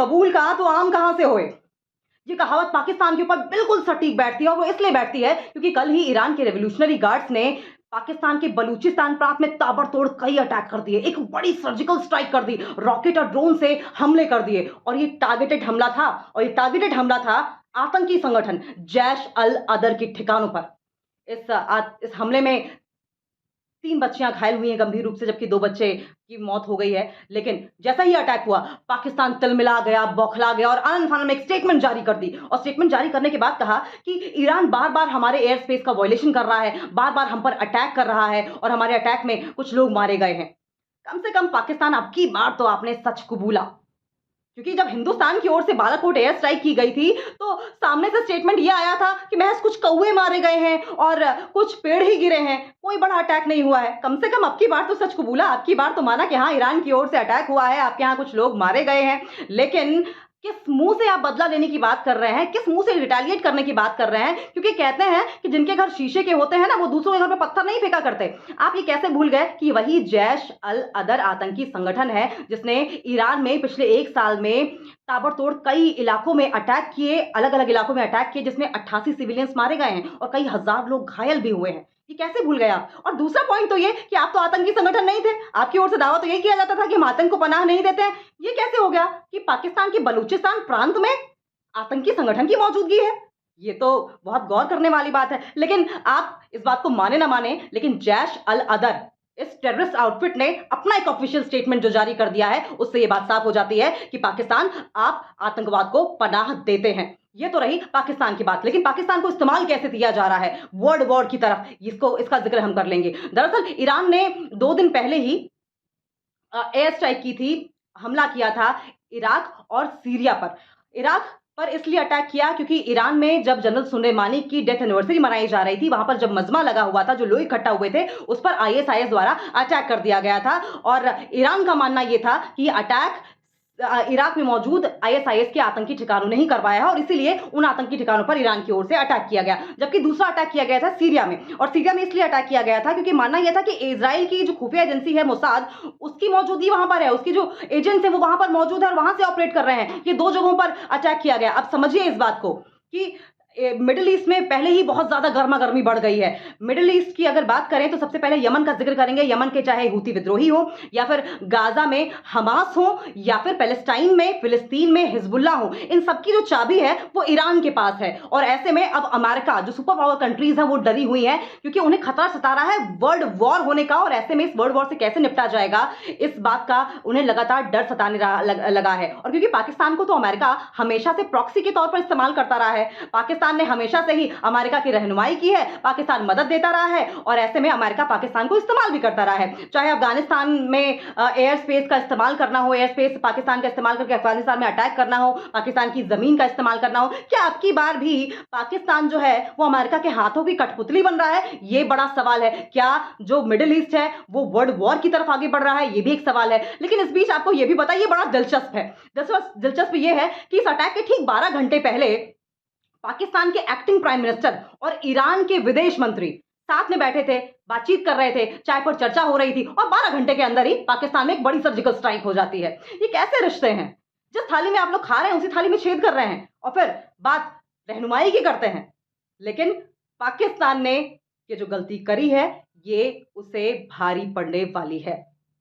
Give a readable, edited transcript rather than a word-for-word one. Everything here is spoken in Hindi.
बबूल कहाँ तो आम कहाँ से होए। ये कहावत पाकिस्तान के ऊपर बिल्कुल सटीक बैठती है और वो इसलिए बैठती है क्योंकि कल ही ईरान के रेवोल्यूशनरी गार्ड्स ने पाकिस्तान के बलूचिस्तान प्रांत में ताबड़तोड़ कई अटैक कर दिए, एक बड़ी सर्जिकल स्ट्राइक कर दी, रॉकेट और ड्रोन से हमले कर दिए और ये टारगेटेड हमला था आतंकी संगठन जैश अल अदर के ठिकानों पर। इस हमले में 3 बच्चियां घायल हुई हैं गंभीर रूप से, जबकि 2 बच्चे की मौत हो गई है। लेकिन जैसा ही अटैक हुआ, पाकिस्तान तिलमिला गया, बौखला गया और आनन-फानन में एक स्टेटमेंट जारी कर दी और स्टेटमेंट जारी करने के बाद कहा कि ईरान बार-बार हमारे एयर स्पेस का वायलेशन कर रहा है, बार-बार हम पर अटैक कर रहा है और हमारे अटैक में कुछ लोग मारे गए हैं। कम से कम पाकिस्तान, अब की बार तो आपने सच कबूला। क्योंकि जब हिंदुस्तान की ओर से बालाकोट एयर स्ट्राइक की गई थी, तो सामने से स्टेटमेंट ये आया था कि महज कुछ कौवे मारे गए हैं और कुछ पेड़ ही गिरे हैं, कोई बड़ा अटैक नहीं हुआ है। कम से कम अब की बार तो सच कबूला, अब की बार तो माना कि हाँ, ईरान की ओर से अटैक हुआ है, आपके यहाँ कुछ लोग मारे गए हैं। लेकिन किस मुंह से आप बदला लेने की बात कर रहे हैं, किस मुंह से रिटेलिएट करने की बात कर रहे हैं? क्योंकि कहते हैं कि जिनके घर शीशे के होते हैं ना, वो दूसरों के घर पे पत्थर नहीं फेंका करते। आप ये कैसे भूल गए कि वही जैश अल अदर आतंकी संगठन है जिसने ईरान में पिछले 1 साल में ताबड़तोड़ कई इलाकों में अटैक किए, अलग-अलग इलाकों में अटैक किए, जिसमें 88 सिविलियंस मारे गए हैं और कई हज़ार लोग घायल भी हुए हैं। ये कैसे भूल गए आप? और दूसरा पॉइंट तो ये कि आप तो आतंकी संगठन नहीं थे। आपकी ओर से दावा तो यही किया जाता था कि हम आतंक को पनाह नहीं देते हैं। ये कैसे हो गया कि पाकिस्तान के बलूचिस्तान प्रांत में आतंकी संगठन की मौजूदगी है? ये तो बहुत गौर करने वाली बात है। लेकिन आप इस बात को माने ना माने, लेकिन जैश अल अदर, इस टेररिस्ट आउटफिट ने अपना एक ऑफिशियल स्टेटमेंट जो जारी कर दिया है, उससे ये बात साफ हो जाती है कि पाकिस्तान, आप आतंकवाद को पनाह देते हैं। ये तो रही पाकिस्तान की बात, लेकिन पाकिस्तान को इस्तेमाल कैसे किया जा रहा है वर्ल्ड वॉर की तरफ, इसका जिक्र हम कर लेंगे। दरअसल ईरान ने 2 दिन पहले ही एयर स्ट्राइक की थी, हमला किया था इराक और सीरिया पर। इराक पर इसलिए अटैक किया क्योंकि ईरान में जब जनरल सुलेमानी की डेथ एनिवर्सरी मनाई जा रही थी, वहां पर जब मजमा लगा हुआ था, जो लोग इकट्ठा हुए थे, उस पर आईएसआईएस द्वारा अटैक कर दिया गया था और ईरान का मानना यह था कि ये अटैक इराक में मौजूद आईएसआईएस के आतंकी ठिकानों ने ही करवाया है और इसीलिए उन आतंकी ठिकानों पर ईरान की ओर से अटैक किया गया। जबकि दूसरा अटैक किया गया था सीरिया में, और सीरिया में इसलिए अटैक किया गया था क्योंकि मानना यह था कि इजराइल की जो खुफिया एजेंसी है मोसाद, उसकी मौजूदगी वहां पर है, उसकी जो एजेंट्स है वो वहां पर मौजूद है और वहां से ऑपरेट कर रहे हैं। ये 2 जगहों पर अटैक किया गया। अब समझिए इस बात को कि मिडिल ईस्ट में पहले ही बहुत ज्यादा गर्मा-गर्मी बढ़ गई है। मिडिल ईस्ट की अगर बात करें तो सबसे पहले यमन का जिक्र करेंगे। यमन के चाहे हूती विद्रोही हो या फिर गाजा में हमास हो या फिर पैलेस्टाइन में, फिलिस्तीन में हिजबुल्लाह हो, इन सबकी जो चाबी है वो ईरान के पास है। और ऐसे में अब अमेरिका, जो सुपर पावर कंट्रीज है, वो डरी हुई है क्योंकि उन्हें खतरा सता रहा है वर्ल्ड वॉर होने का। और ऐसे में इस वर्ल्ड वॉर से कैसे निपटा जाएगा, इस बात का उन्हें लगातार डर सताने लगा है। और क्योंकि पाकिस्तान को तो अमेरिका हमेशा से प्रॉक्सी के तौर पर इस्तेमाल करता रहा है, पाकिस्तान ने हमेशा से ही अमेरिका की रहनुमाई की है, पाकिस्तान मदद देता रहा है और ऐसे में अमेरिका पाकिस्तान को इस्तेमाल भी करता रहा है। चाहे अफगानिस्तान में एयर स्पेस का इस्तेमाल करना हो, एयर स्पेस पाकिस्तान का इस्तेमाल करके अफगानिस्तान में अटैक करना हो, पाकिस्तान की जमीन का इस्तेमाल करना हो, क्या अब की बार भी पाकिस्तान जो है वो अमेरिका के हाथों की कठपुतली बन रहा है? ये बड़ा सवाल है। क्या जो मिडिल ईस्ट है वो वर्ल्ड वॉर की तरफ आगे बढ़ रहा है? ये भी एक सवाल है। लेकिन इस बीच आपको ये भी बताइए, बड़ा दिलचस्प है। दिलचस्प ये है कि इस अटैक के ठीक 12 घंटे पहले पाकिस्तान के एक्टिंग प्राइम मिनिस्टर और ईरान के विदेश मंत्री साथ में बैठे थे, बातचीत कर रहे थे, चाय पर चर्चा हो रही थी और 12 घंटे के अंदर ही पाकिस्तान में एक बड़ी सर्जिकल स्ट्राइक हो जाती है। ये कैसे रिश्ते हैं? जिस थाली में आप लोग खा रहे हैं उसी थाली में छेद कर रहे हैं और फिर बात रहनुमाई की करते हैं। लेकिन पाकिस्तान ने ये जो गलती करी है, ये उसे भारी पड़ने वाली है।